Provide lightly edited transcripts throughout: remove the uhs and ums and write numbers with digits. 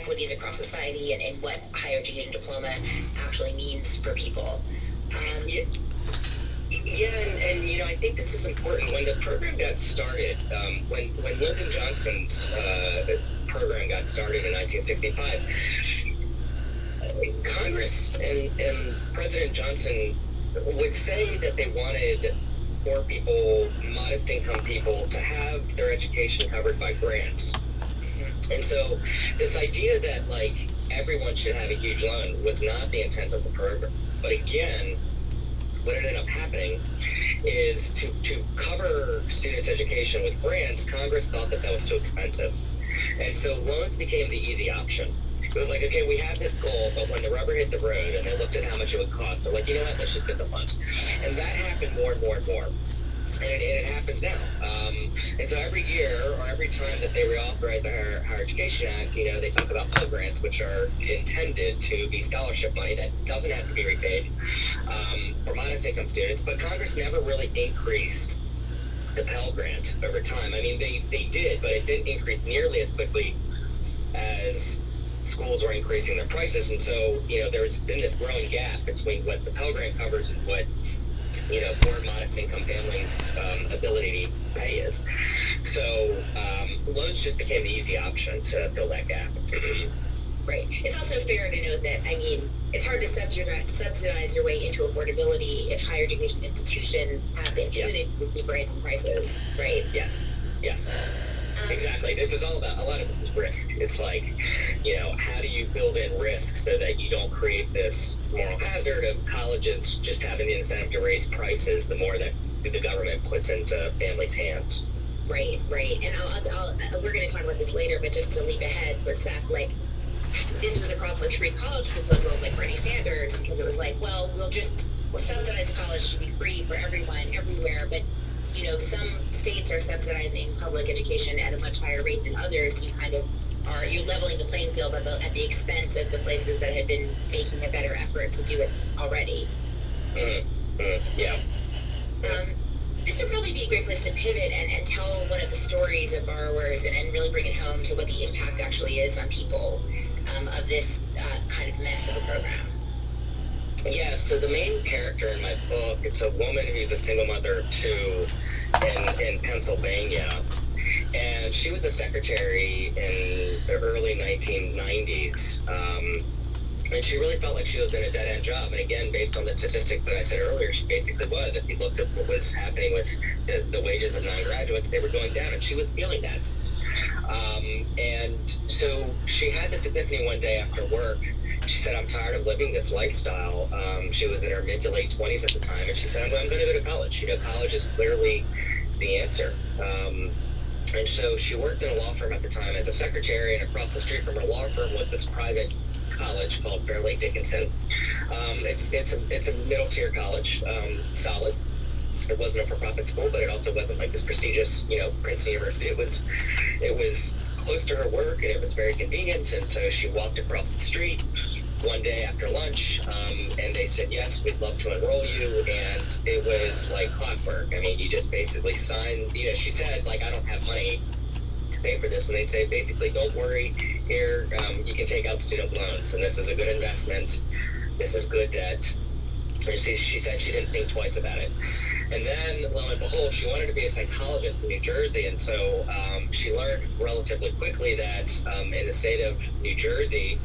inequities across society and what higher education diploma actually means for people. And I think this is important. When the program got started, when Lyndon Johnson's program got started in 1965, Congress and President Johnson would say that they wanted poor people, modest income people, to have their education covered by grants. And so this idea that everyone should have a huge loan was not the intent of the program. But again, what ended up happening is to cover students' education with grants, Congress thought that was too expensive. And so loans became the easy option. It was like, okay, we have this goal, but when the rubber hit the road and they looked at how much it would cost, they're like, you know what, let's just get the funds. And that happened more and more and more. And it happens now. And so every year, or every time that they reauthorize the Higher Education Act, they talk about Pell Grants, which are intended to be scholarship money that doesn't have to be repaid for modest income students. But Congress never really increased the Pell Grant over time. I mean, they did, but it didn't increase nearly as quickly as schools were increasing their prices. And so, there's been this growing gap between what the Pell Grant covers and what poor modest income families' ability to pay is. So loans just became the easy option to fill that gap. Right. It's also fair to note that, it's hard to subsidize your way into affordability if higher education institutions have been committed to rising prices, right? Yes. Exactly. This is all about, a lot of this is risk. It's like, how do you build in risk so that you don't create this moral hazard of colleges just having the incentive to raise prices the more that the government puts into families' hands. Right. And we're going to talk about this later, but just to leap ahead for a sec, this was across free college proposals like Bernie Sanders, because it was like, well, we'll subsidize college to be free for everyone, everywhere, but some states are subsidizing public education at a much higher rate than others. You're leveling the playing field at the expense of the places that had been making a better effort to do it already. Yeah. This would probably be a great place to pivot and tell one of the stories of borrowers and really bring it home to what the impact actually is on people of this kind of mess of a program. Yeah, so the main character in my book, it's a woman who's a single mother of two in Pennsylvania. And she was a secretary in the early 1990s. And she really felt like she was in a dead-end job. And again, based on the statistics that I said earlier, she basically was. If you looked at what was happening with the wages of non-graduates, they were going down, and she was feeling that. And so she had this epiphany one day after work. She said, I'm tired of living this lifestyle. She was in her mid to late 20s at the time, and she said, I'm going to go to college. College is clearly the answer. And so she worked in a law firm at the time as a secretary, and across the street from her law firm was this private college called Fairleigh Dickinson. It's a middle-tier college, solid. It wasn't a for-profit school, but it also wasn't like this prestigious, Princeton University. It was close to her work, and it was very convenient. And so she walked across the street one day after lunch, and they said, yes, we'd love to enroll you. And it was like clockwork. I mean, you just basically signed, she said, I don't have money to pay for this. And they say, basically, don't worry, here, you can take out student loans, and this is a good investment. This is good debt. And she said she didn't think twice about it. And then, lo and behold, she wanted to be a psychologist in New Jersey, and so she learned relatively quickly that in the state of New Jersey,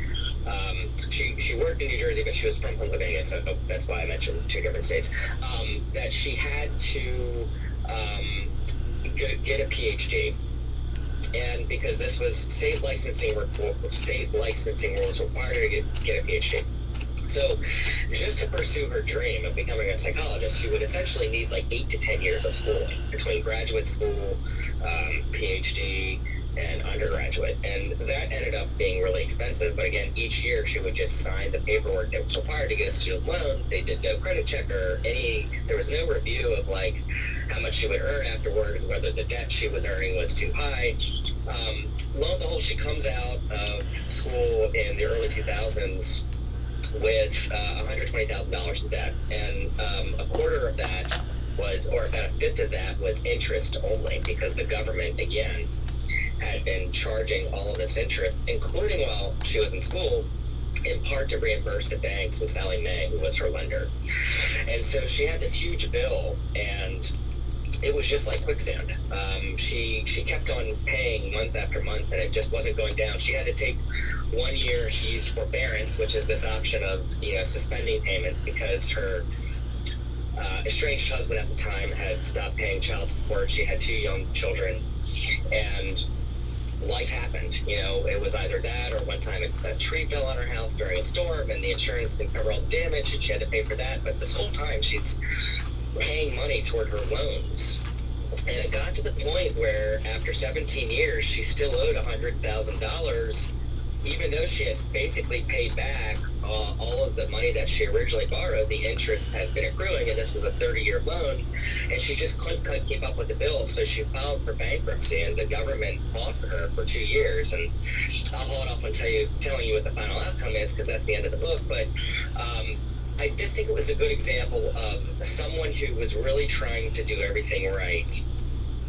she worked in New Jersey, but she was from Pennsylvania, so that's why I mentioned two different states, that she had to get a PhD. And because this was state licensing rules required her to get a PhD. So just to pursue her dream of becoming a psychologist, she would essentially need 8 to 10 years of schooling between graduate school, PhD, and undergraduate. And that ended up being really expensive. But again, each year she would just sign the paperwork that was required to get a student loan. They did no credit check or there was no review of how much she would earn afterward, whether the debt she was earning was too high. Lo and behold, she comes out of school in the early 2000s with $120,000 in debt, and a quarter of that was, or about a fifth of that was interest only, because the government, again, had been charging all of this interest, including while she was in school, in part to reimburse the banks and Sally Mae, who was her lender. And so she had this huge bill, and it was just like quicksand. She kept on paying month after month, and it just wasn't going down. She had to take 1 year. She used forbearance, which is this option of suspending payments because her estranged husband at the time had stopped paying child support. She had 2 young children, and life happened. It was either that, or one time a tree fell on her house during a storm, and the insurance didn't cover all the damage, and she had to pay for that. But this whole time, she's paying money toward her loans. And it got to the point where after 17 years, she still owed $100,000, even though she had basically paid back all of the money that she originally borrowed. The interest had been accruing, and this was a 30-year loan, and she just couldn't keep up with the bills. So she filed for bankruptcy, and the government fought for her for 2 years. And I'll hold off on telling you what the final outcome is, because that's the end of the book. But I just think it was a good example of someone who was really trying to do everything right,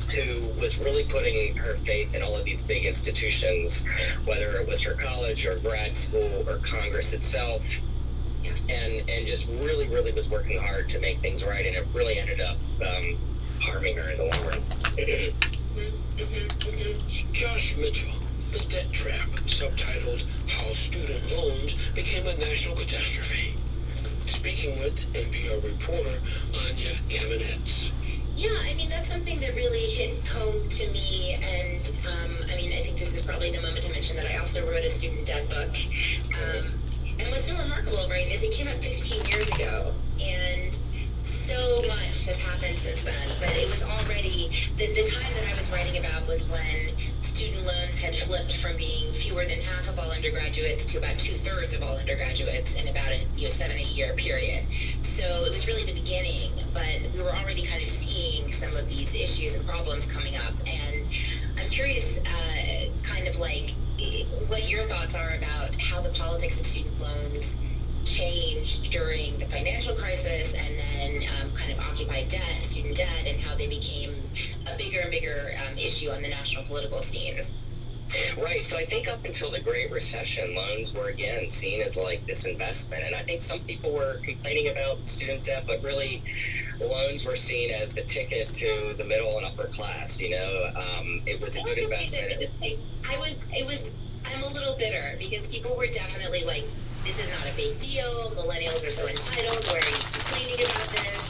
who was really putting her faith in all of these big institutions, whether it was her college or grad school or Congress itself, and just really, really was working hard to make things right, and it really ended up harming her in the long run. Josh Mitchell, The Debt Trap, subtitled How Student Loans Became a National Catastrophe. Speaking with NPR reporter Anya Kamenetz. Yeah, that's something that really hit home to me, and I think this is probably the moment to mention that I also wrote a student debt book. And what's so remarkable, right, is it came out 15 years ago, and so much has happened since then. But it was already, the time that I was writing about was when student loans had flipped from being fewer than half of all undergraduates to about 2/3 of all undergraduates in about a 7-8 year period. So it was really the beginning, but we were already kind of seeing some of these issues and problems coming up. And I'm curious, what your thoughts are about how the politics of student loans changed during the financial crisis, and then kind of occupied debt, student debt, and how they became a bigger and bigger issue on the national political scene. Right. So I think up until the Great Recession, loans were again seen as like this investment. And I think some people were complaining about student debt, but really loans were seen as the ticket to the middle and upper class. It was a good investment. I'm a little bitter because people were definitely like, this is not a big deal. Millennials are so entitled. Why are you complaining about this?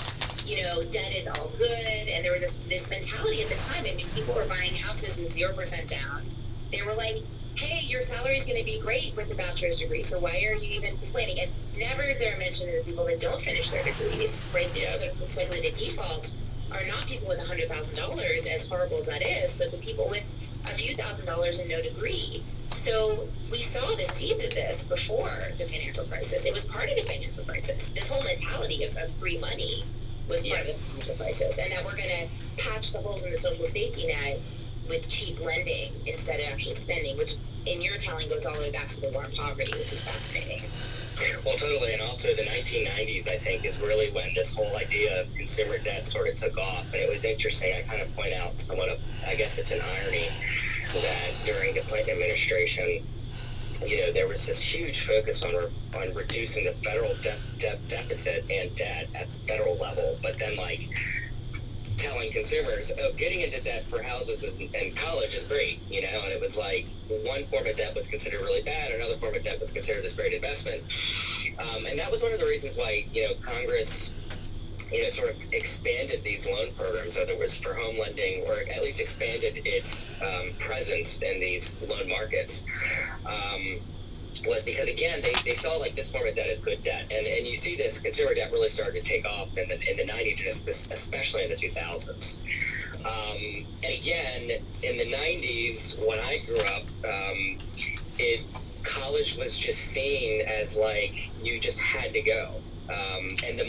Debt is all good. And there was this mentality at the time. People were buying houses with 0% down. They were like, hey, your salary is going to be great with a bachelor's degree, so why are you even complaining? And never is there a mention of the people that don't finish their degrees, right? Yeah. Most likely the default are not people with $100,000, as horrible as that is, but the people with a few $1,000s and no degree. So we saw the seeds of this before the financial crisis. It was part of the financial crisis. This whole mentality of free money was part of the financial crisis, and that we're going to patch the holes in the social safety net with cheap lending instead of actually spending, which in your telling goes all the way back to the war on poverty, which is fascinating. Well, totally. And also the 1990s, I think, is really when this whole idea of consumer debt sort of took off. And it was interesting. I kind of point out somewhat of, I guess it's an irony, that during the Clinton administration, there was this huge focus on reducing the federal deficit and debt at the federal level. But then, telling consumers, getting into debt for houses and college is great, and it was like one form of debt was considered really bad, another form of debt was considered this great investment. And that was one of the reasons why, Congress, sort of expanded these loan programs, whether it was for home lending or at least expanded its presence in these loan markets. Was because, again, they saw this form of debt as good debt. And you see this consumer debt really started to take off in the 90s, and especially in the 2000s. And again, in the 90s, when I grew up, college was just seen as you just had to go. And the